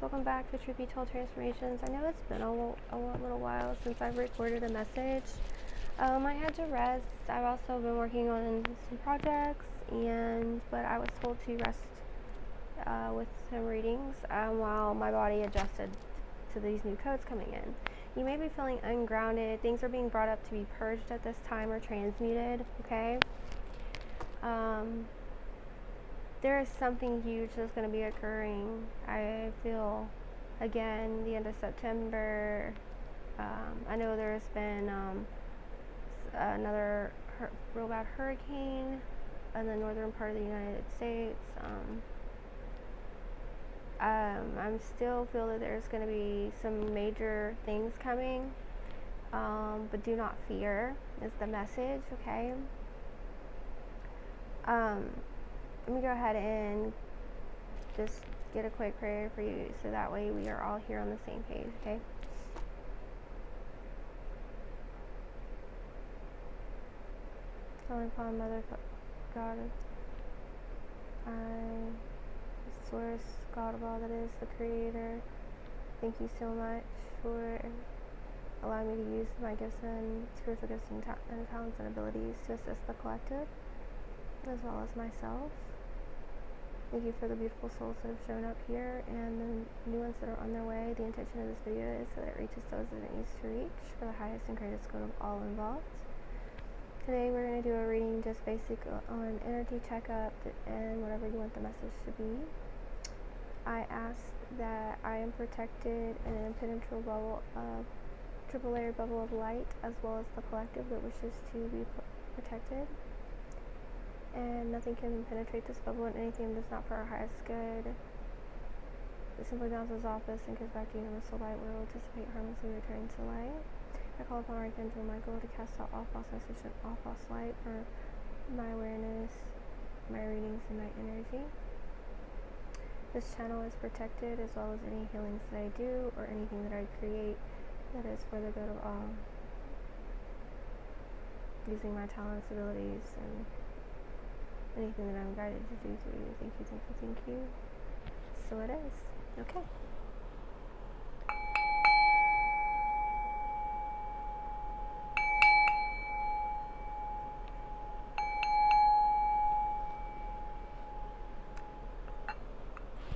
welcome back to Truth Be Told Transformations. I know it's been a little while since I've recorded a message. I had to rest. I've also been working on some projects, but I was told to rest with some readings while my body adjusted to these new codes coming in. You may be feeling ungrounded. Things are being brought up to be purged at this time or transmuted, okay? There is something huge that's going to be occurring. I feel, again, the end of September. I know there's been another real bad hurricane in the northern part of the United States. I still feel that there's going to be some major things coming, but do not fear is the message, okay? Let me go ahead and just get a quick prayer for you so that way we are all here on the same page, okay? Calling upon Mother God, the source, God of all that is, the Creator. Thank you so much for allowing me to use my gifts and spiritual gifts and talents and abilities to assist the collective, as well as myself. Thank you for the beautiful souls that have shown up here and the new ones that are on their way. The intention of this video is so that it reaches those that it needs to reach for the highest and greatest good of all involved. Today we're going to do a reading just basic on energy checkup and whatever you want the message to be. I ask that I am protected in an impenetrable bubble of triple layered bubble of light, as well as the collective that wishes to be protected. And nothing can penetrate this bubble, and anything that's not for our highest good. It simply bounces off this and goes back to universal light, where it will dissipate harmlessly, returning to light. I call upon Archangel Michael to cast out all false message and all false light for my awareness, my readings, and my energy. This channel is protected, as well as any healings that I do or anything that I create that is for the good of all. Using my talents, abilities, and anything that I'm guided to do through you. Thank you, thank you, thank you. So it is. Okay.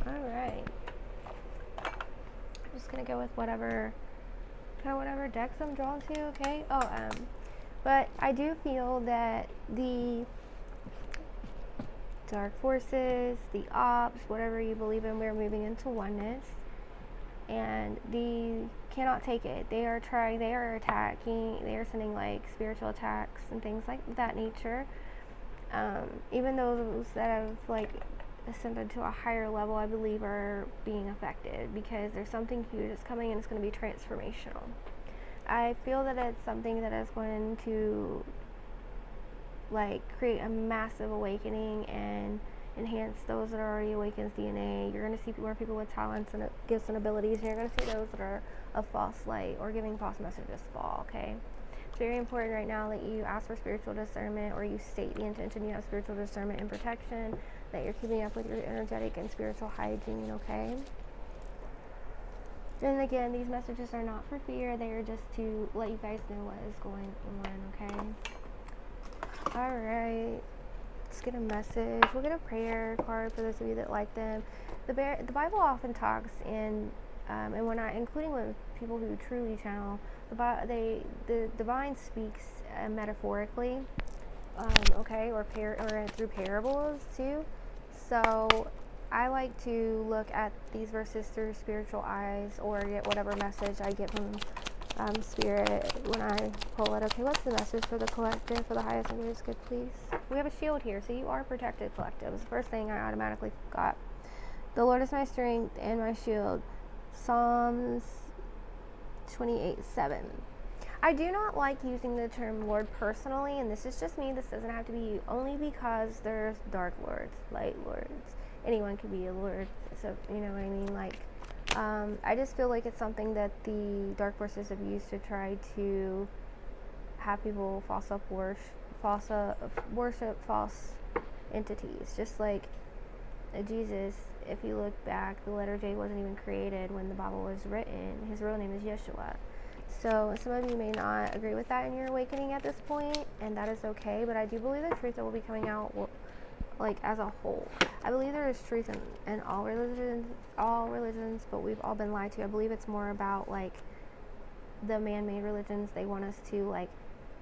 Alright. I'm just gonna go with whatever decks I'm drawn to, okay? But I do feel that the dark forces, the ops, whatever you believe in, we're moving into oneness, and they cannot take it. They are attacking, they are sending like spiritual attacks and things like that nature. Even those that have like ascended to a higher level, I believe, are being affected because there's something huge that's coming and it's going to be transformational. I feel that it's something that is going to like create a massive awakening and enhance those that are already awakened DNA. You're going to see more people with talents and gifts and abilities, and you're going to see those that are of false light or giving false messages fall, okay? It's very important right now that you ask for spiritual discernment, or you state the intention you have spiritual discernment and protection, that you're keeping up with your energetic and spiritual hygiene, okay? And again, these messages are not for fear, they are just to let you guys know what is going on, okay? Alright, let's get a message. We'll get a prayer card for those of you that like them. The Bible often talks and when including with people who truly channel, the divine speaks metaphorically, okay, or through parables too. So I like to look at these verses through spiritual eyes, or get whatever message I get from Spirit when I pull it. Okay, what's the message for the collective, for the highest and greatest good, please? We have a shield here, so you are protected, collective. It's the first thing I automatically got. The Lord is my strength and my shield. Psalms 28:7. I do not like using the term Lord personally, and this is just me. This doesn't have to be you, only because there's dark lords, light lords. Anyone can be a lord, so you know what I mean? Like, I just feel like it's something that the dark forces have used to try to have people worship false entities. Just like Jesus, if you look back, the letter J wasn't even created when the Bible was written. His real name is Yeshua. So some of you may not agree with that in your awakening at this point, and that is okay, but I do believe the truth that will be coming out will, like, as a whole. I believe there is truth in all religions, but we've all been lied to. I believe it's more about, like, the man-made religions. They want us to, like,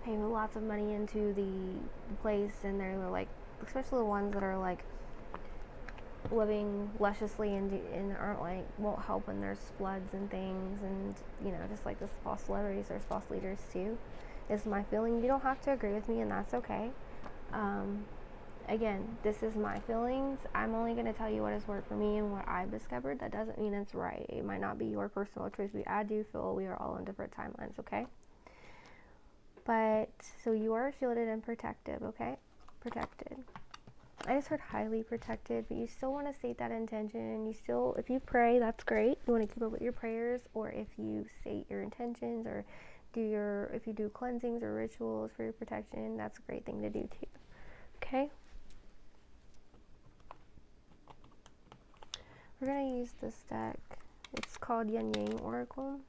pay lots of money into the place, and they're like, especially the ones that are like living lusciously and aren't, like, won't help when there's floods and things, and just like this false celebrities, there's false leaders too, is my feeling. You don't have to agree with me, and that's okay. Again, this is my feelings. I'm only going to tell you what has worked for me and what I've discovered. That doesn't mean it's right. It might not be your personal truth. I do feel we are all on different timelines, okay? But, so you are shielded and protected, okay? Protected. I just heard highly protected, but you still want to state that intention. You still, if you pray, that's great. You want to keep up with your prayers, or if you state your intentions, or if you do cleansings or rituals for your protection, that's a great thing to do too, okay? We're going to use this deck. It's called Yin Yang Oracle.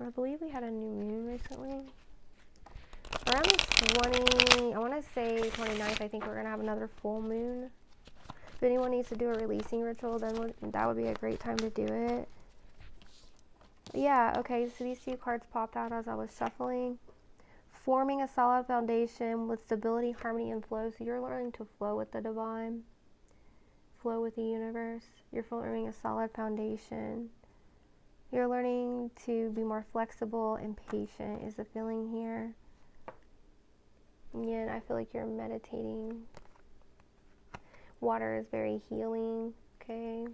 I believe we had a new moon recently. Around the I want to say 29th, I think we're going to have another full moon. If anyone needs to do a releasing ritual, then that would be a great time to do it. Yeah, okay, so these two cards popped out as I was shuffling. Forming a solid foundation with stability, harmony, and flow. So you're learning to flow with the divine, flow with the universe. You're forming a solid foundation. You're learning to be more flexible and patient is the feeling here. Yeah, I feel like you're meditating. Water is very healing, okay?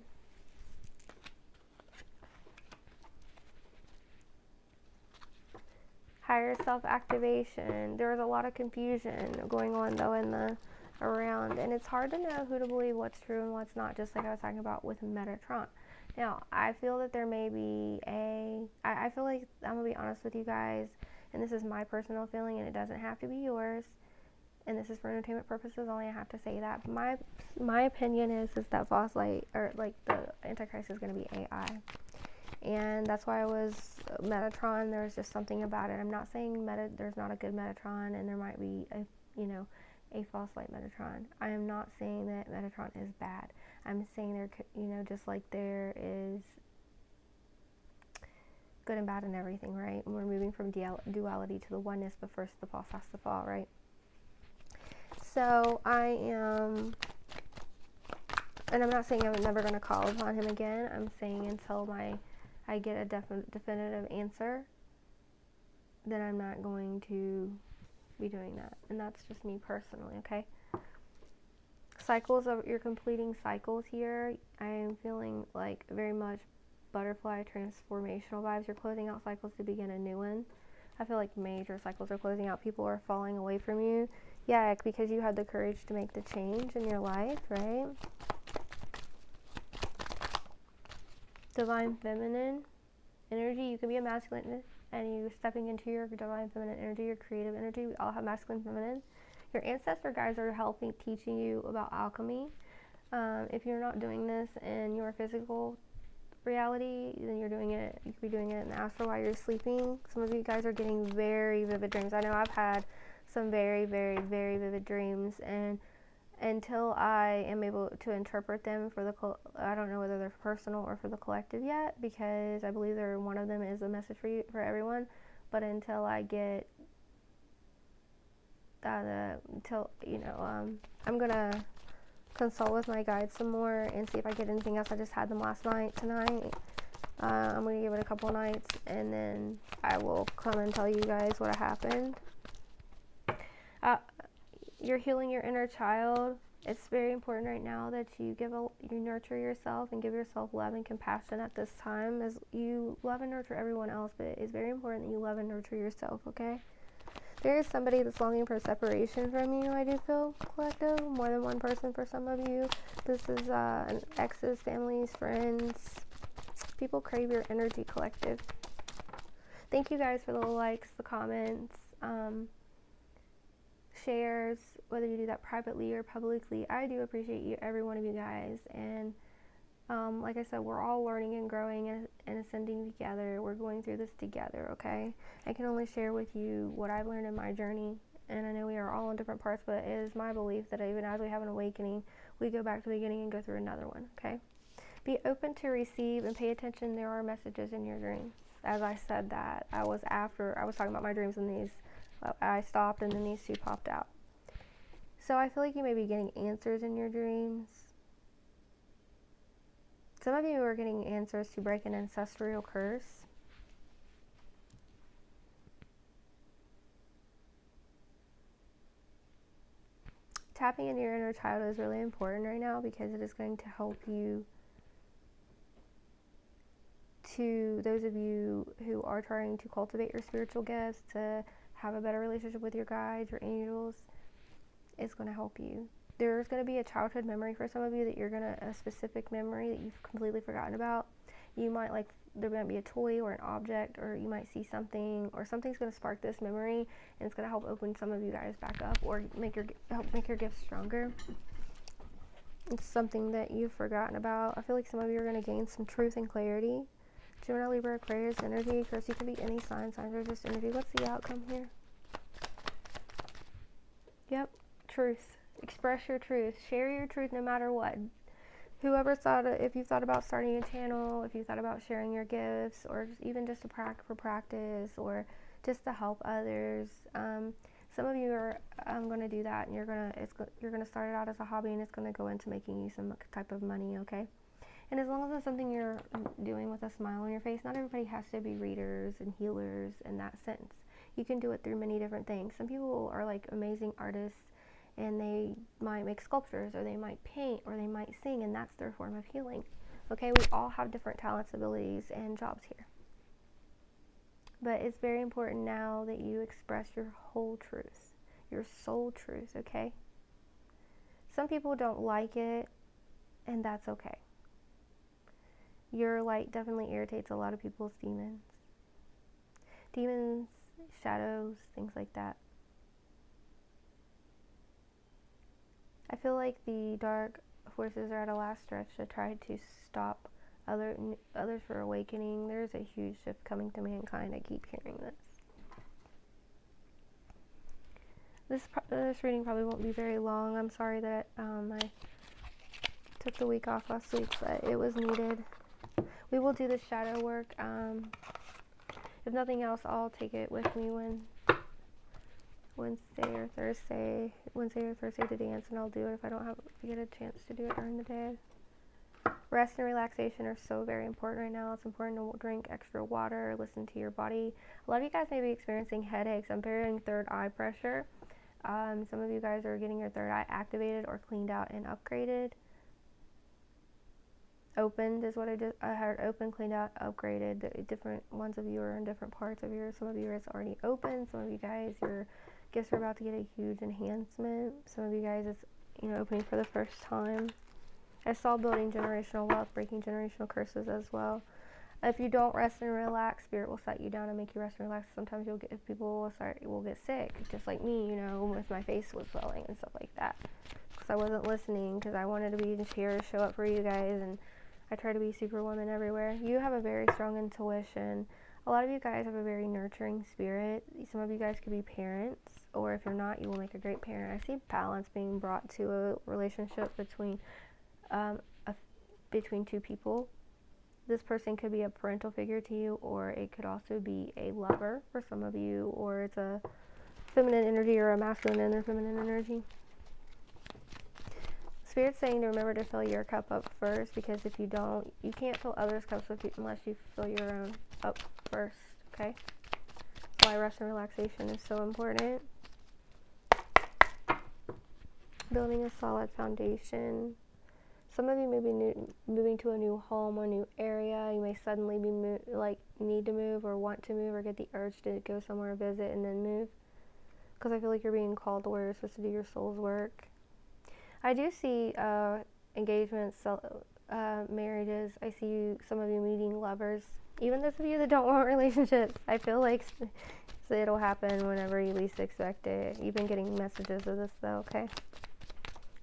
Higher self-activation. There was a lot of confusion going on though around, and it's hard to know who to believe, what's true and what's not, just like I was talking about with Metatron. Now, I feel that there may be I feel like, I'm gonna be honest with you guys, and this is my personal feeling, and it doesn't have to be yours, and this is for entertainment purposes only. I have to say that my opinion is that false light, or like the Antichrist, is going to be AI, and that's why I was Metatron. There's just something about it. I'm not saying there's not a good Metatron, and there might be a false light Metatron. I am not saying that Metatron is bad. I'm saying there, just like there is good and bad in everything, right? And we're moving from duality to the oneness, but first the false has to fall, right? So I am, and I'm not saying I'm never going to call upon him again. I'm saying until I get a definitive answer, then I'm not going to be doing that. And that's just me personally, okay? You're completing cycles here. I am feeling like very much butterfly transformational vibes. You're closing out cycles to begin a new one. I feel like major cycles are closing out. People are falling away from you. Yeah, because you had the courage to make the change in your life, right? Divine feminine energy. You can be a masculine and you're stepping into your divine feminine energy, your creative energy. We all have masculine, feminine. Your ancestor guides are teaching you about alchemy. If you're not doing this in your physical reality, then you could be doing it in the astral while you're sleeping. Some of you guys are getting very vivid dreams. I know I've had some very, very, very vivid dreams, and until I am able to interpret them I don't know whether they're personal or for the collective yet, because I believe one of them is a message for everyone. But until I get I'm gonna consult with my guides some more and see if I get anything else. I just had them tonight. I'm gonna give it a couple nights, and then I will come and tell you guys what happened. You're healing your inner child. It's very important right now that you nurture yourself and give yourself love and compassion at this time, as you love and nurture everyone else, but it's very important that you love and nurture yourself, okay? There is somebody that's longing for separation from you, I do feel, collective. More than one person for some of you. This is exes, families, friends. People crave your energy, collective. Thank you guys for the likes, the comments. shares, whether you do that privately or publicly. I do appreciate you, every one of you guys. And like I said, we're all learning and growing and ascending together. We're going through this together, okay? I can only share with you what I've learned in my journey. And I know we are all in different parts, but it is my belief that even as we have an awakening, we go back to the beginning and go through another one, okay? Be open to receive and pay attention. There are messages in your dreams. As I said that, I was talking about my dreams and these, I stopped and then these two popped out. So I feel like you may be getting answers in your dreams. Some of you are getting answers to break an ancestral curse. Tapping into your inner child is really important right now because it is going to help you, to those of you who are trying to cultivate your spiritual gifts, to have a better relationship with your guides, your angels. It's going to help you. There's going to be a childhood memory for some of you that a specific memory that you've completely forgotten about. You might there might be a toy or an object, or you might see something, or something's going to spark this memory, and it's going to help open some of you guys back up, or help make your gifts stronger. It's something that you've forgotten about. I feel like some of you are going to gain some truth and clarity. Gemini, Libra, Aquarius energy. Of course, you can be any signs are just energy. What's the outcome here? Yep, truth. Express your truth. Share your truth no matter what. Whoever if you thought about starting a channel, if you thought about sharing your gifts, or even just for practice, or just to help others. Some of you are going to do that, and you're going to start it out as a hobby, and it's going to go into making you some type of money, okay? And as long as it's something you're doing with a smile on your face, not everybody has to be readers and healers in that sense. You can do it through many different things. Some people are like amazing artists, and they might make sculptures, or they might paint, or they might sing, and that's their form of healing. Okay, we all have different talents, abilities, and jobs here. But it's very important now that you express your whole truth, your soul truth, okay? Some people don't like it, and that's okay. Your light definitely irritates a lot of people's demons. Demons, shadows, things like that. I feel like the dark forces are at a last stretch to try to stop others from awakening. There's a huge shift coming to mankind. I keep hearing this. This reading probably won't be very long. I'm sorry that I took the week off last week, but it was needed. We will do the shadow work. If nothing else, I'll take it with me Wednesday or Thursday to dance, and I'll do it if I don't get a chance to do it during the day. Rest and relaxation are so very important right now. It's important to drink extra water, listen to your body. A lot of you guys may be experiencing headaches. I'm feeling third eye pressure. Some of you guys are getting your third eye activated or cleaned out and upgraded. Opened is what I heard. Open, cleaned out, upgraded. The different ones of you are in different parts of yours. Some of you it's already open. Some of you guys, your gifts are about to get a huge enhancement. Some of you guys, it's opening for the first time. I saw building generational wealth, breaking generational curses as well. If you don't rest and relax, Spirit will set you down and make you rest and relax. Sometimes people will get sick, just like me, with my face was swelling and stuff like that. Because I wasn't listening, because I wanted to be here to show up for you guys, and I try to be superwoman everywhere. You have a very strong intuition. A lot of you guys have a very nurturing spirit. Some of you guys could be parents, or if you're not, you will make a great parent. I see balance being brought to a relationship between two people. This person could be a parental figure to you, or it could also be a lover for some of you, or it's a feminine energy or a masculine and feminine energy. Spirit's saying to remember to fill your cup up first, because if you don't, you can't fill others' cups unless you fill your own up first, okay? That's why rest and relaxation is so important. Building a solid foundation. Some of you may be moving to a new home or new area. You may suddenly be need to move or want to move or get the urge to go somewhere, visit, and then move. Because I feel like you're being called to where you're supposed to do your soul's work. I do see engagements, marriages. I see some of you meeting lovers Even those of you that don't want relationships, I feel like it'll happen whenever you least expect it. You've been getting messages of this though, okay?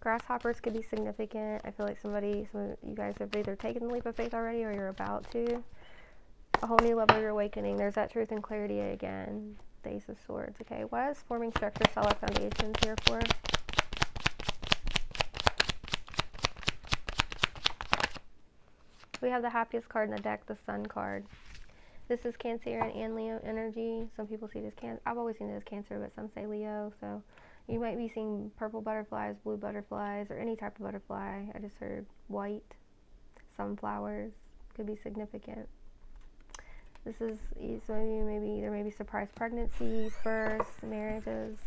Grasshoppers could be significant. I feel like some of you guys have either taken the leap of faith already or you're about to. A whole new level of your awakening. There's that truth and clarity again. The Ace of Swords, okay? What is forming structure, solid foundations here for? We have the happiest card in the deck, the Sun card. This is Cancerian and Leo energy. Some people see it as Cancer. I've always seen it as Cancer, but some say Leo. So you might be seeing purple butterflies, blue butterflies, or any type of butterfly. I just heard white. Sunflowers could be significant. This is some of you, maybe there may be surprise pregnancies, births, marriages.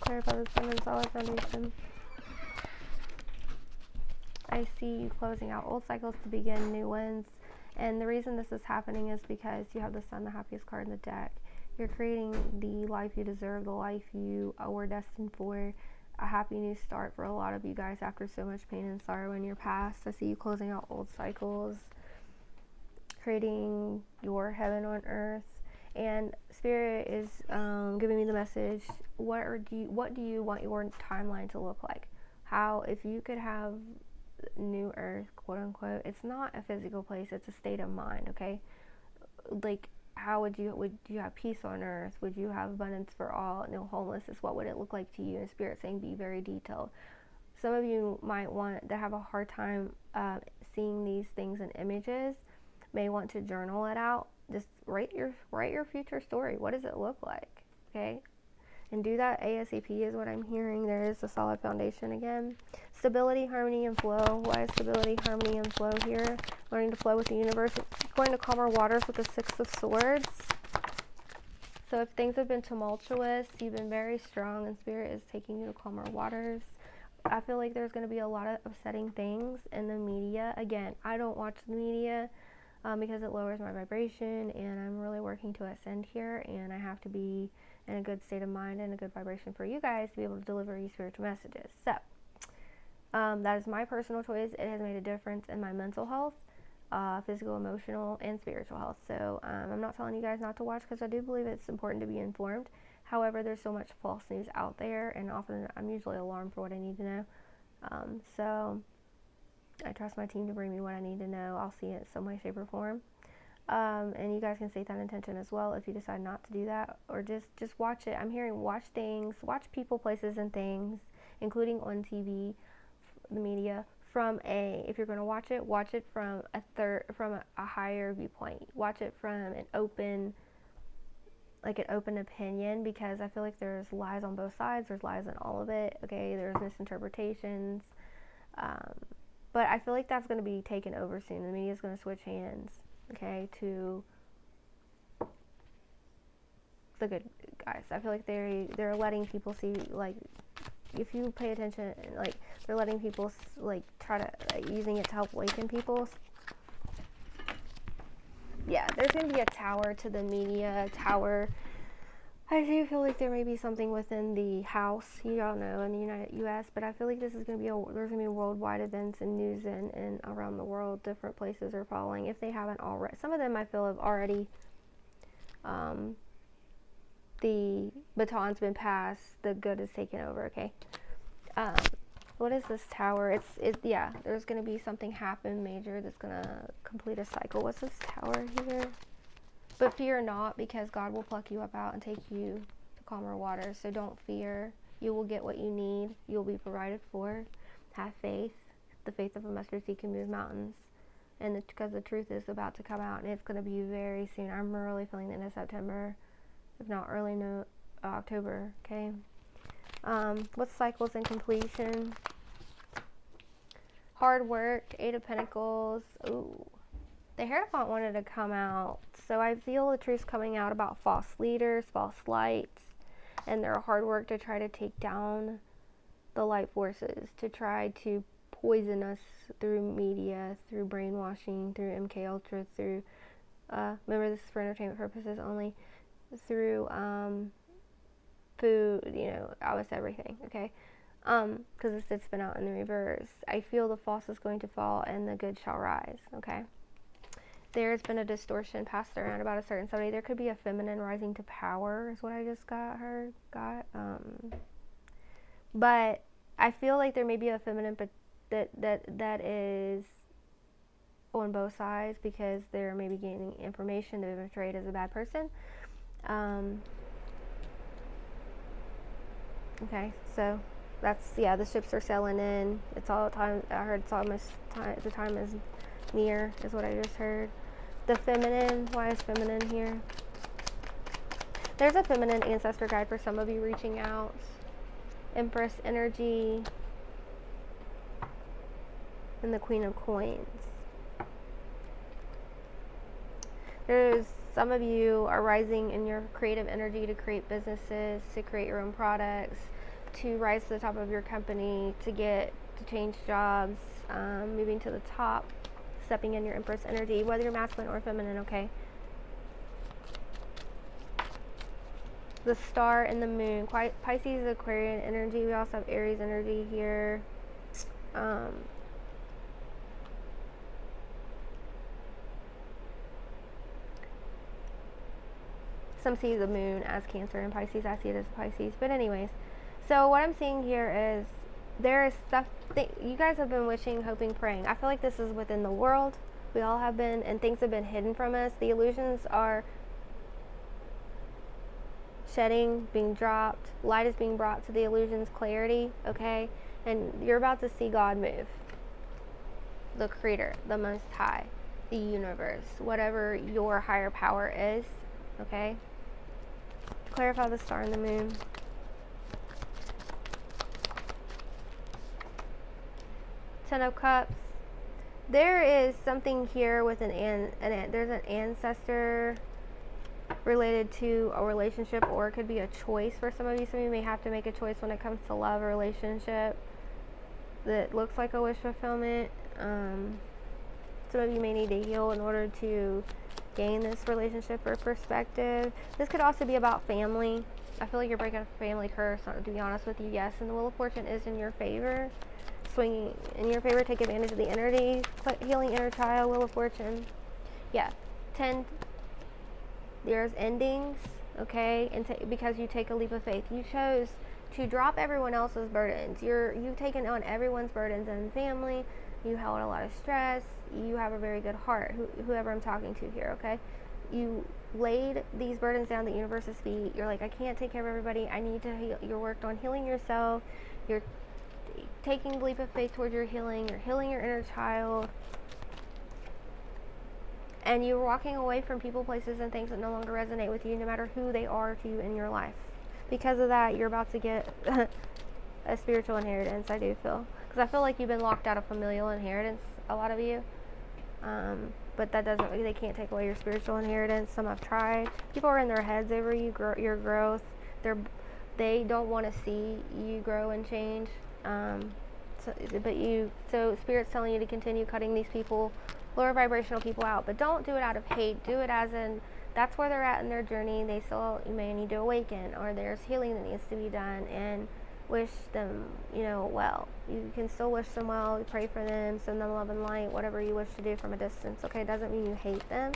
Clarify the Sun and solid foundation. I see you closing out old cycles to begin new ones. And the reason this is happening is because you have the Sun, the happiest card in the deck. You're creating the life you deserve, the life you were destined for. A happy new start for a lot of you guys after so much pain and sorrow in your past. I see you closing out old cycles, creating your heaven on earth. And Spirit is giving me the message, what do you want your timeline to look like? How, if you could have new earth, quote unquote, it's not a physical place, it's a state of mind, okay? Like, how would you have peace on earth? Would you have abundance for all, no homelessness? What would it look like to you? And Spirit saying be very detailed. Some of you might want to have a hard time seeing these things in images, may want to journal it out. Just write your future story. What does it look like? Okay? And do that ASAP is what I'm hearing. There is a solid foundation again. Stability, harmony, and flow. Why is stability, harmony, and flow here? Learning to flow with the universe. It's going to calmer waters with the Six of Swords. So if things have been tumultuous, you've been very strong, and Spirit is taking you to calmer waters. I feel like there's going to be a lot of upsetting things in the media. Again, I don't watch the media because it lowers my vibration, and I'm really working to ascend here, and I have to be in a good state of mind and a good vibration for you guys to be able to deliver you spiritual messages. So that is my personal choice. It has made a difference in my mental health, physical, emotional, and spiritual health. So I'm not telling you guys not to watch because I do believe it's important to be informed. However, there's so much false news out there, and often I'm usually alarmed for what I need to know. So I trust my team to bring me what I need to know. I'll see it some way, shape, or form. And you guys can state that intention as well if you decide not to do that, or just watch it. I'm hearing watch things, watch people, places, and things, including on TV, the media, if you're going to watch it from a higher viewpoint. Watch it from an open opinion, because I feel like there's lies on both sides. There's lies in all of it. Okay, there's misinterpretations. But I feel like that's going to be taken over soon. The media is going to switch hands. Okay, to the good guys. I feel like they're letting people see, like, if you pay attention, like, they're letting people, like, try to, using it to help awaken people. Yeah, there's going to be a tower to the media, I do feel like there may be something within the House, you don't know, in the U.S., but I feel like this is going to be there's going to be worldwide events and news and around the world. Different places are following, if they haven't already. Some of them I feel have already, the baton's been passed, the good is taken over, okay? What is this tower? There's going to be something happen major that's going to complete a cycle. What's this tower here? But fear not, because God will pluck you up out and take you to calmer waters. So don't fear. You will get what you need. You will be provided for. Have faith. The faith of a mustard seed can move mountains. And because the truth is about to come out, and it's going to be very soon. I'm really feeling the end of September, if not early October. Okay. What's cycles and completion? Hard work. 8 of Pentacles. Ooh. The Hierophant wanted to come out, so I feel the truth's coming out about false leaders, false lights, and their hard work to try to take down the light forces, to try to poison us through media, through brainwashing, through MK Ultra, through, remember this is for entertainment purposes only, through food, almost everything, okay? Because it's been out in the reverse. I feel the false is going to fall and the good shall rise, okay? there's been a distortion passed around about a certain somebody. There could be a feminine rising to power is what I just got. But I feel like there may be a feminine, but that is on both sides, because they're maybe gaining information. They've been portrayed as a bad person. Okay, so that's, the ships are sailing in. It's all time. I heard it's almost time. The time is near, is what I just heard. The feminine. Why is feminine here? There's a feminine ancestor guide for some of you reaching out. Empress energy. And the Queen of Coins. There's some of you are rising in your creative energy to create businesses, to create your own products, to rise to the top of your company, to change jobs, moving to the top, stepping in your Empress energy, whether you're masculine or feminine, okay? The star and the moon, Pisces, Aquarian energy. We also have Aries energy here. Some see the moon as Cancer and Pisces. I see it as Pisces. But anyways, so what I'm seeing here is there is stuff that you guys have been wishing, hoping, praying. I feel like this is within the world. We all have been, and things have been hidden from us. The illusions are shedding, being dropped. Light is being brought to the illusions, clarity, okay? And you're about to see God move. The Creator, the Most High, the universe, whatever your higher power is, okay? Clarify the star and the moon. Ten of Cups. There is something here with there's an ancestor related to a relationship, or it could be a choice for some of you. Some of you may have to make a choice when it comes to love or relationship that looks like a wish fulfillment. Some of you may need to heal in order to gain this relationship or perspective. This could also be about family. I feel like you're breaking a family curse, to be honest with you. Yes, and the Wheel of Fortune is in your favor. Swinging in your favor, take advantage of the energy. Healing inner child, Wheel of Fortune. Yeah, 10. There's endings, okay? And because you take a leap of faith. You chose to drop everyone else's burdens. You've taken on everyone's burdens and family. You held a lot of stress. You have a very good heart, whoever I'm talking to here, okay? You laid these burdens down at the universe's feet. You're like, I can't take care of everybody. I need to heal. You're worked on healing yourself. You're taking the leap of faith towards your healing. You're healing your inner child. And you're walking away from people, places, and things that no longer resonate with you, no matter who they are to you in your life. Because of that, you're about to get a spiritual inheritance, I do feel. Because I feel like you've been locked out of familial inheritance, a lot of you. But that doesn't, they can't take away your spiritual inheritance. Some have tried. People are in their heads over you, your growth. They don't want to see you grow and change. So Spirit's telling you to continue cutting these people, lower vibrational people out. But don't do it out of hate. Do it as in, that's where they're at in their journey. They still may need to awaken, or there's healing that needs to be done, and wish them, well. You can still wish them well, you pray for them, send them love and light, whatever you wish to do from a distance, okay? Doesn't mean you hate them,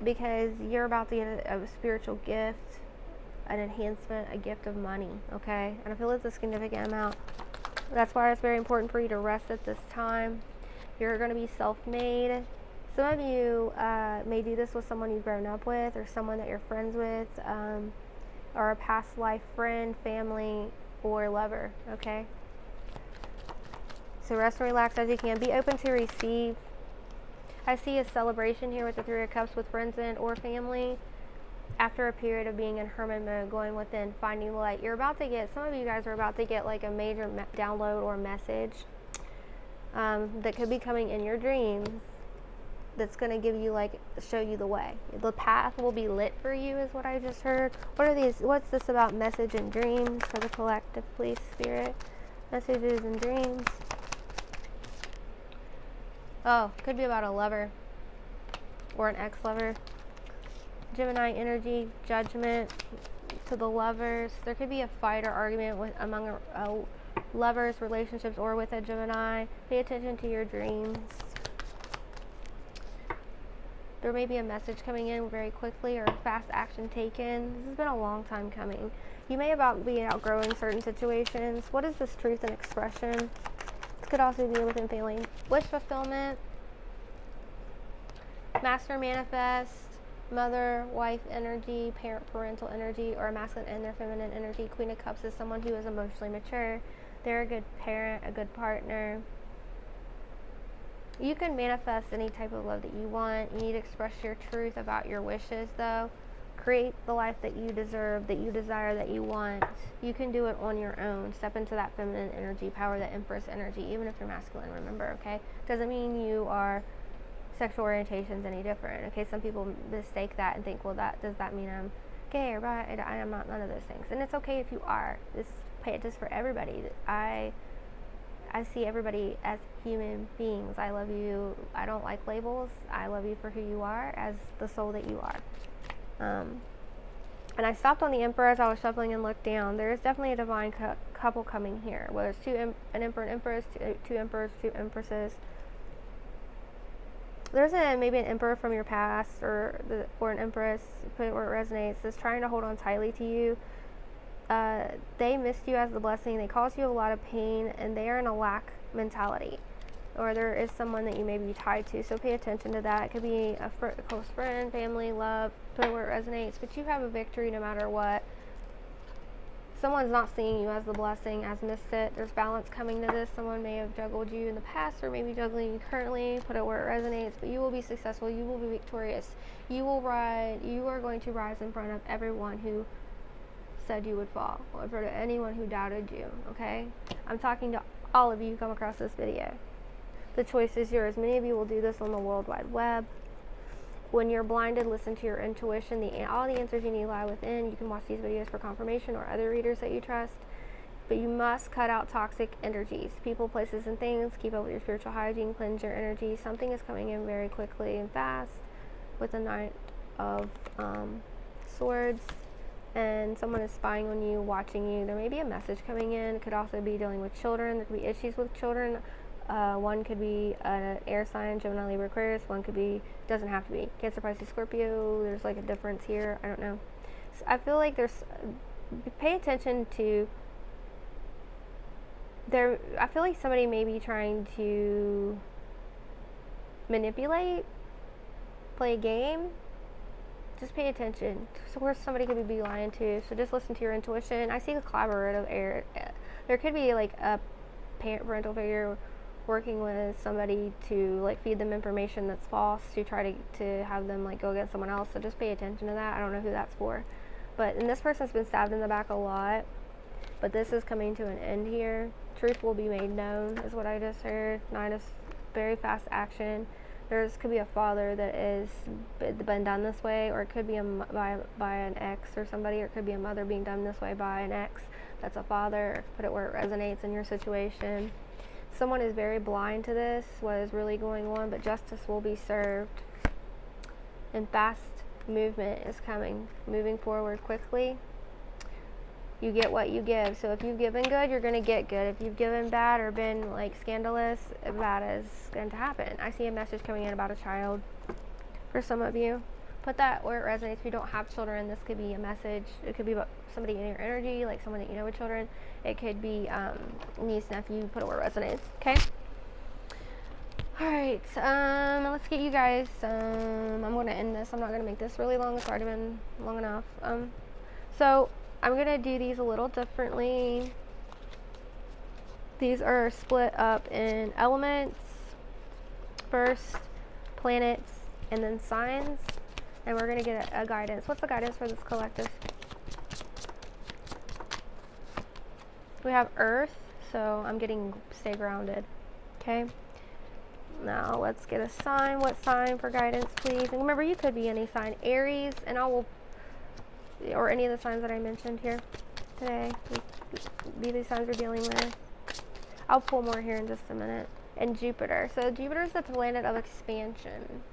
because you're about to get a spiritual gift, an enhancement, a gift of money, okay? And I feel it's a significant amount. That's why it's very important for you to rest at this time. You're going to be self-made. Some of you may do this with someone you've grown up with, or someone that you're friends with, or a past life friend, family, or lover, okay? So rest and relax as you can. Be open to receive. I see a celebration here with the Three of Cups with friends and or family. After a period of being in hermit mode, going within, finding light. Some of you guys are about to get like a major download or message that could be coming in your dreams, that's going to give you, show you the way. The path will be lit for you, is what I just heard. What's this about message and dreams for the collective, please, Spirit? Messages and dreams. Oh, could be about a lover or an ex-lover. Gemini energy, judgment to the lovers. There could be a fight or argument among lovers, relationships, or with a Gemini. Pay attention to your dreams. There may be a message coming in very quickly or fast action taken. This has been a long time coming. You may be outgrowing certain situations. What is this truth and expression? This could also be within family. Wish fulfillment, master manifest, mother, wife energy, parent, parental energy, or a masculine and their feminine energy. Queen of Cups is someone who is emotionally mature. They're a good parent, a good partner. You can manifest any type of love that you want. You need to express your truth about your wishes, though. Create the life that you deserve, that you desire, that you want. You can do it on your own. Step into that feminine energy, power, that Empress energy, even if you're masculine, remember, okay? Doesn't mean you are sexual orientations any different, okay? Some people mistake that and think, well, does that mean I'm gay or bi? I am not none of those things. And it's okay if you are. This for everybody. I see everybody as human beings. I love you. I don't like labels. I love you for who you are, as the soul that you are. And I stopped on the Emperor as I was shuffling and looked down. There is definitely a divine couple coming here. Whether it's an Emperor and Empress, two Emperors, two Empresses. There's maybe an Emperor from your past or an Empress, put it where it resonates, that's trying to hold on tightly to you. They missed you as the blessing. They caused you a lot of pain, and they are in a lack mentality. Or there is someone that you may be tied to, so pay attention to that. It could be a close friend, family, love, put it where it resonates, but you have a victory no matter what. Someone's not seeing you as the blessing, as misfit. There's balance coming to this. Someone may have juggled you in the past or maybe juggling you currently, put it where it resonates, but you will be successful. You will be victorious. You are going to rise in front of everyone who said you would fall, or for anyone who doubted you, okay? I'm talking to all of you who come across this video. The choice is yours. Many of you will do this on the World Wide Web. When you're blinded, listen to your intuition. All the answers you need lie within. You can watch these videos for confirmation or other readers that you trust. But you must cut out toxic energies. People, places, and things. Keep up with your spiritual hygiene. Cleanse your energy. Something is coming in very quickly and fast with the Knight of Swords. And someone is spying on you, watching you. There may be a message coming in. It could also be dealing with children. There could be issues with children. One could be an air sign, Gemini, Libra, Aquarius. One could be, doesn't have to be, Cancer, Pisces, Scorpio. There's like a difference here. I don't know. So I feel like pay attention to, I feel like somebody may be trying to manipulate, play a game. Just pay attention. So where somebody could be lying to. So just listen to your intuition. I see a collaborative air. There could be like a parental figure working with somebody to like feed them information that's false to try to have them like go against someone else. So just pay attention to that. I don't know who that's for. And this person's been stabbed in the back a lot. But this is coming to an end here. Truth will be made known is what I just heard. 9 of very fast action. Could be a father that is been done this way, or it could be by an ex or somebody, or it could be a mother being done this way by an ex that's a father. Put it where it resonates in your situation. Someone is very blind to this, what is really going on, but justice will be served. And fast movement is coming, moving forward quickly. You get what you give. So if you've given good, you're going to get good. If you've given bad or been like scandalous, bad is going to happen. I see a message coming in about a child for some of you. Put that where it resonates. If you don't have children, this could be a message. It could be about somebody in your energy, like someone that you know with children. It could be niece, nephew. Put it where it resonates. Okay. All right. Let's get you guys. I'm going to end this. I'm not going to make this really long. It's already been long enough. So I'm going to do these a little differently. These are split up in elements first, planets, and then signs. And we're going to get a guidance. What's the guidance for this collective? We have Earth, so I'm getting stay grounded. Okay. Now let's get a sign. What sign for guidance, please? And remember, you could be any sign. Aries, and or any of the signs that I mentioned here today. These signs we're dealing with. I'll pull more here in just a minute. And Jupiter. So Jupiter is the planet of expansion.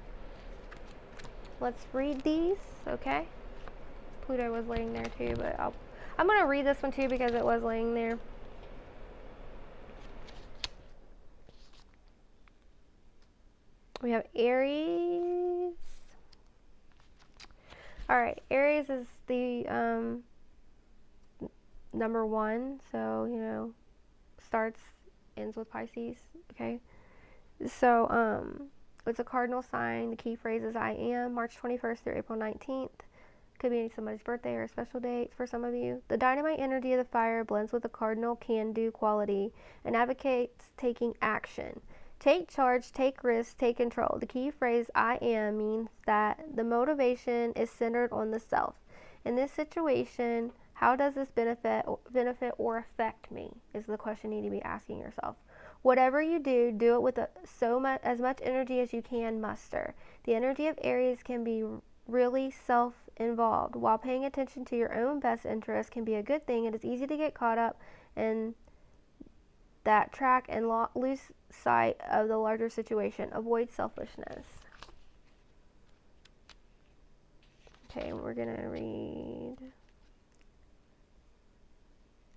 Let's read these, okay? Pluto was laying there too, but I'm going to read this one too because it was laying there. We have Aries. All right, Aries is the number one, so starts, ends with Pisces. Okay, so it's a cardinal sign. The key phrase is I am, March 21st through April 19th. Could be somebody's birthday or a special date for some of you. The dynamite energy of the fire blends with the cardinal can-do quality and advocates taking action. Take charge, take risks, take control. The key phrase I am means that the motivation is centered on the self. In this situation, how does this benefit or affect me? Is the question you need to be asking yourself. Whatever you do, do it with as much energy as you can muster. The energy of Aries can be really self-involved. While paying attention to your own best interest can be a good thing, it is easy to get caught up in that track and lose sight of the larger situation. Avoid selfishness. Okay, we're going to read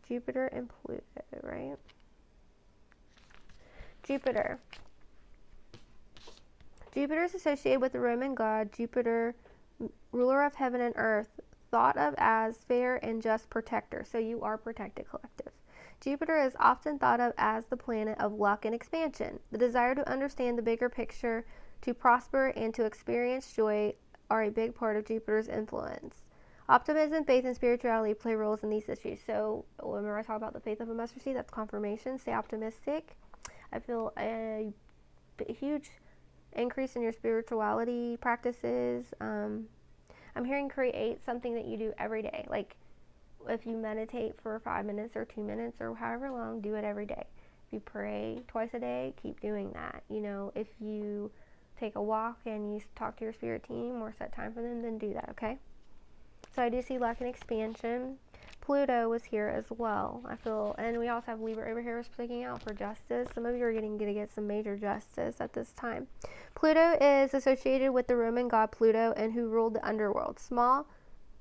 Jupiter and Pluto, right? Jupiter. Jupiter is associated with the Roman god Jupiter, ruler of heaven and earth, thought of as fair and just protector. So you are protected, collective. Jupiter is often thought of as the planet of luck and expansion. The desire to understand the bigger picture, to prosper, and to experience joy are a big part of Jupiter's influence. Optimism, faith, and spirituality play roles in these issues. So whenever I talk about the faith of a mustard seed, that's confirmation. Stay optimistic. I feel a huge increase in your spirituality practices. I'm hearing create something that you do every day. Like if you meditate for 5 minutes or 2 minutes or however long, do it every day. If you pray twice a day, keep doing that. If you take a walk and you talk to your spirit team or set time for them, then do that, okay? So I do see luck and expansion. Pluto was here as well, I feel, and we also have Libra over here sticking out for justice. Some of you are going to get some major justice at this time. Pluto is associated with the Roman god Pluto and who ruled the underworld. Small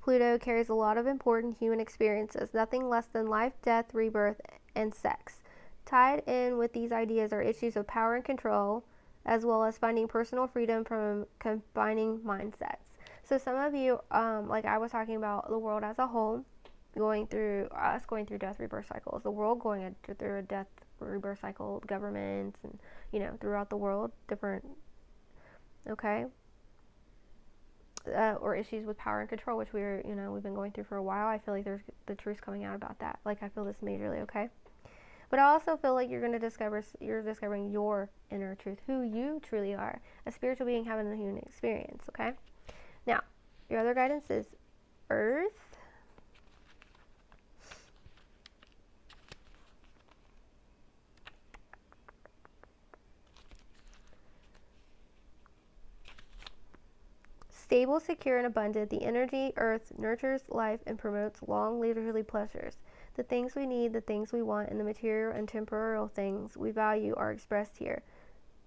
Pluto carries a lot of important human experiences, nothing less than life, death, rebirth, and sex. Tied in with these ideas are issues of power and control, as well as finding personal freedom from combining mindsets. So some of you, like I was talking about the world as a whole, going through death rebirth cycles, the world going through a death rebirth cycle, governments and throughout the world, different, okay, or issues with power and control, which we've been going through for a while. I feel like there's the truth coming out about that. Like I feel this majorly, okay. But I also feel like you're discovering your inner truth, who you truly are, a spiritual being having a human experience, okay? Now, your other guidance is Earth. Stable, secure, and abundant, the energy Earth nurtures life and promotes long, leisurely pleasures. The things we need, the things we want, and the material and temporal things we value are expressed here.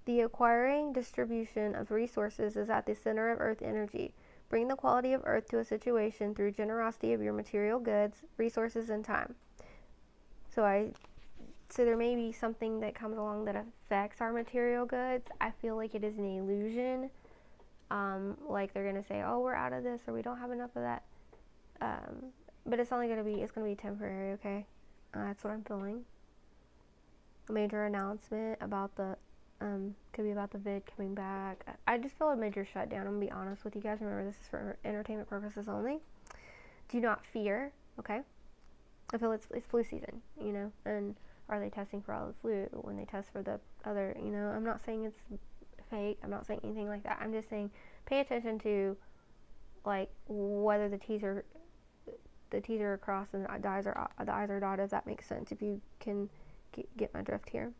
The acquiring distribution of resources is at the center of Earth energy. Bring the quality of Earth to a situation through generosity of your material goods, resources, and time. So there may be something that comes along that affects our material goods. I feel like it is an illusion. Like they're gonna say, oh, we're out of this, or we don't have enough of that. But it's gonna be temporary, okay? That's what I'm feeling. A major announcement about could be about the vid coming back. I just feel a major shutdown. I'm gonna be honest with you guys. Remember, this is for entertainment purposes only. Do not fear, okay? I feel it's flu season, and are they testing for all the flu when they test for the other, I'm not saying it's fake. I'm not saying anything like that. I'm just saying pay attention to like whether the T's are crossed and the I's are dotted, if that makes sense, if you can get my drift here.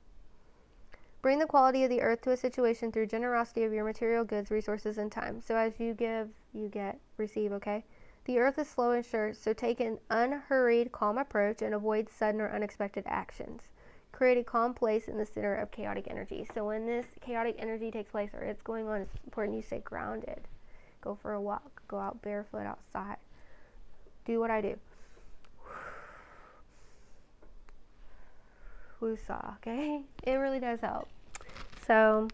Bring the quality of the Earth to a situation through generosity of your material goods, resources, and time. So as you give, you get, receive, okay? The Earth is slow and sure, so take an unhurried, calm approach and avoid sudden or unexpected actions. Create a calm place in the center of chaotic energy. So when this chaotic energy takes place or it's going on, it's important you stay grounded. Go for a walk. Go out barefoot outside. Do what I do. Woosah, okay? It really does help. So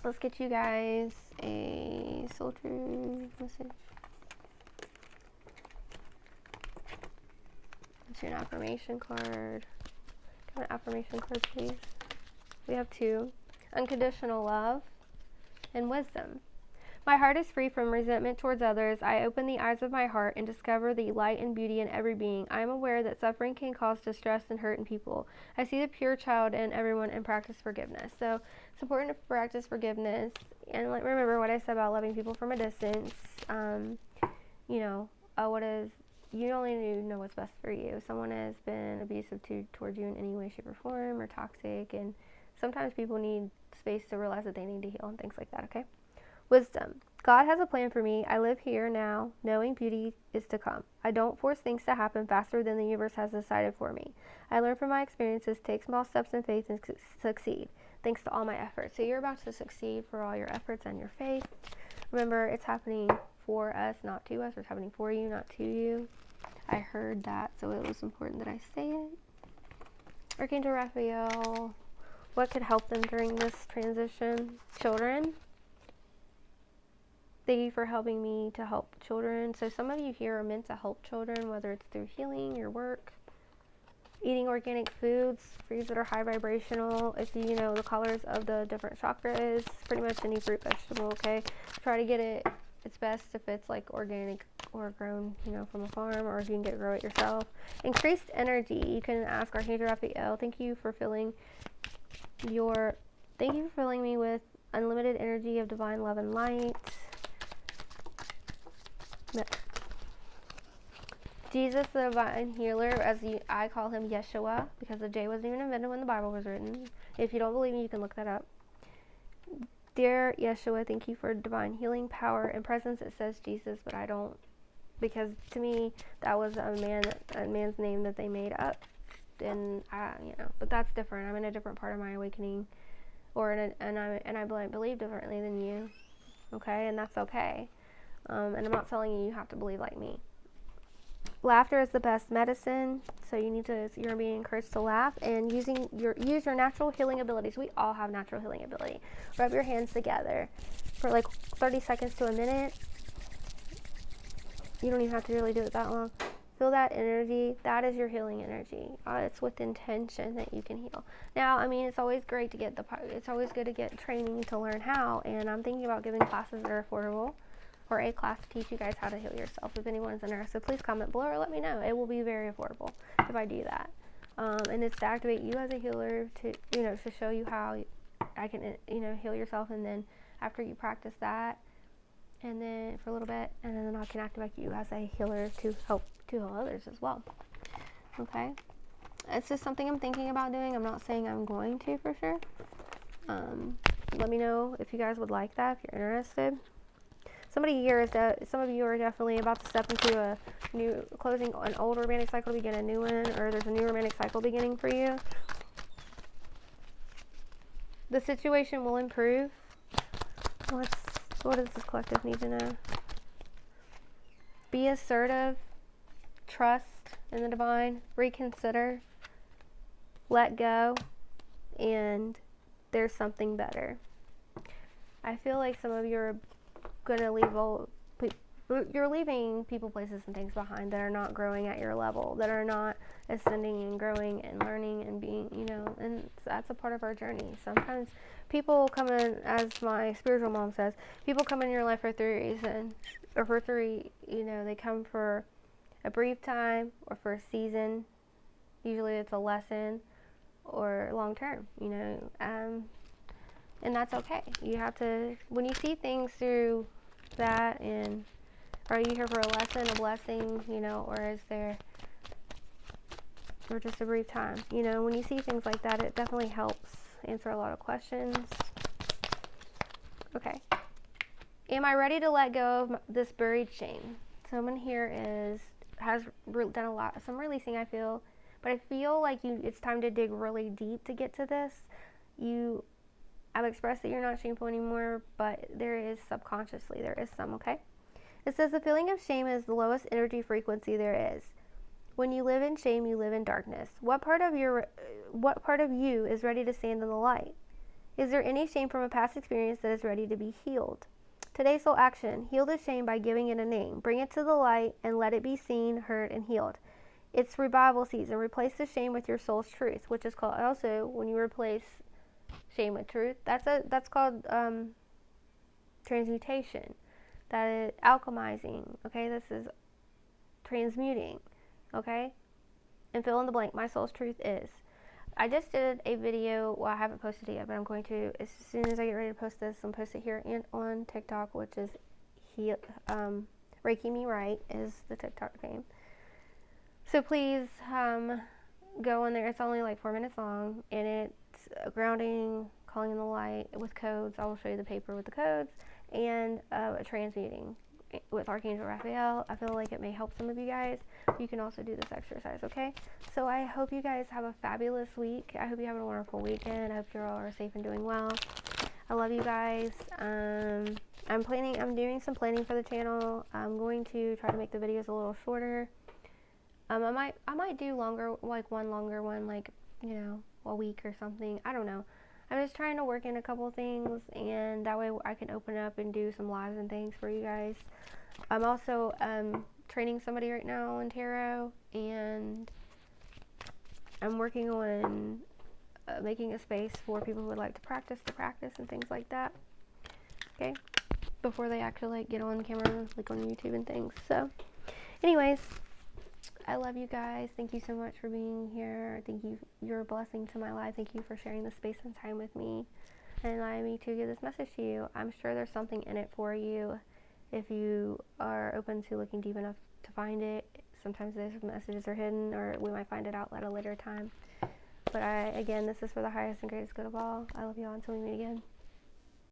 let's get you guys a soul truth message. Get you an affirmation card. Got an affirmation card, please. We have 2. Unconditional love and wisdom. My heart is free from resentment towards others. I open the eyes of my heart and discover the light and beauty in every being. I am aware that suffering can cause distress and hurt in people. I see the pure child in everyone and practice forgiveness. So it's important to practice forgiveness. And remember what I said about loving people from a distance. You only need to know what's best for you. If someone has been abusive towards you in any way, shape, or form, or toxic, and sometimes people need space to realize that they need to heal and things like that, okay? Wisdom. God has a plan for me. I live here now, knowing beauty is to come. I don't force things to happen faster than the universe has decided for me. I learn from my experiences, take small steps in faith, and succeed, thanks to all my efforts. So you're about to succeed for all your efforts and your faith. Remember, it's happening for us, not to us. It's happening for you, not to you. I heard that, so it was important that I say it. Archangel Raphael, what could help them during this transition? Children. Thank you for helping me to help children. So some of you here are meant to help children, whether it's through healing, your work, eating organic foods that are high vibrational. If you know the colors of the different chakras, pretty much any fruit, vegetable, okay? Try to get it. It's best if it's like organic or grown, from a farm, or if you can grow it yourself. Increased energy. You can ask Archangel Raphael. Thank you for filling me with unlimited energy of divine love and light. Jesus, the divine healer, I call him Yeshua, because the J wasn't even invented when the Bible was written. If you don't believe me, you can look that up. Dear Yeshua, thank you for divine healing power and presence. It says Jesus, but I don't, because to me that was a man's name that they made up, and but that's different. I'm in a different part of my awakening, and I believe differently than you, okay, and that's okay. And I'm not telling you have to believe like me. Laughter is the best medicine, so you're being encouraged to laugh and use your natural healing abilities. We all have natural healing ability. Rub your hands together for like 30 seconds to a minute. You don't even have to really do it that long. Feel that energy. That is your healing energy. It's with intention that you can heal. Now, it's always great to it's always good to get training to learn how, and I'm thinking about giving classes that are affordable, or a class to teach you guys how to heal yourself. If anyone's interested, please comment below or let me know. It will be very affordable if I do that. And it's to activate you as a healer, to show you how I can heal yourself, and then after you practice that, and then for a little bit, and then I can activate you as a healer to help to heal others as well. Okay, it's just something I'm thinking about doing. I'm not saying I'm going to for sure. Let me know if you guys would like that, if you're interested. Some of you are definitely about to step into a new, closing an old romantic cycle to begin a new one, or there's a new romantic cycle beginning for you. The situation will improve. What does this collective need to know? Be assertive, trust in the divine, reconsider, let go, and there's something better. I feel like some of you are gonna you're leaving people, places, and things behind that are not growing at your level, that are not ascending and growing and learning and being, and that's a part of our journey. Sometimes people come in, as my spiritual mom says, people come in your life for 3 reasons, or for 3, they come for a brief time or for a season. Usually it's a lesson or long term, and that's okay. You have to, when you see things through that, and are you here for a lesson, a blessing, or just a brief time? When you see things like that, it definitely helps answer a lot of questions. Okay. Am I ready to let go of this buried shame? Someone here has done some releasing, I feel, but I feel like it's time to dig really deep to get to this. I've expressed that you're not shameful anymore, but there is subconsciously, there is some, okay? It says the feeling of shame is the lowest energy frequency there is. When you live in shame, you live in darkness. What part of you is ready to stand in the light? Is there any shame from a past experience that is ready to be healed? Today's soul action: heal the shame by giving it a name. Bring it to the light and let it be seen, heard, and healed. It's revival season. Replace the shame with your soul's truth, which is called also when you replace shame with truth. That's called transmutation. That is alchemizing. Okay, this is transmuting. Okay, and fill in the blank. My soul's truth is. I just did a video. Well, I haven't posted it yet, but I'm going to as soon as I get ready to post this. I'm gonna post it here and on TikTok, which is Reiki Me Right is the TikTok name. So please go in there. It's only like 4 minutes long, and it's grounding, calling in the light with codes. I will show you the paper with the codes, and a transmuting with Archangel Raphael. I feel like it may help some of you guys. You can also do this exercise, okay? So I hope you guys have a fabulous week. I hope you have a wonderful weekend. I hope you all are safe and doing well. I love you guys. I'm doing some planning for the channel. I'm going to try to make the videos a little shorter. I might do longer, like one longer one, like, you know, a week or something. I don't know. I'm just trying to work in a couple of things, and that way I can open up and do some lives and things for you guys. I'm also training somebody right now in tarot, and I'm working on making a space for people who would like to practice and things like that. Okay, before they actually like get on camera, like on YouTube and things. So, anyways, I love you guys. Thank you so much for being here. Thank you. You're a blessing to my life. Thank you for sharing this space and time with me and allowing me to give this message to you. I'm sure there's something in it for you if you are open to looking deep enough to find it. Sometimes those messages are hidden, or we might find it out at a later time. But again, this is for the highest and greatest good of all. I love you all until we meet again.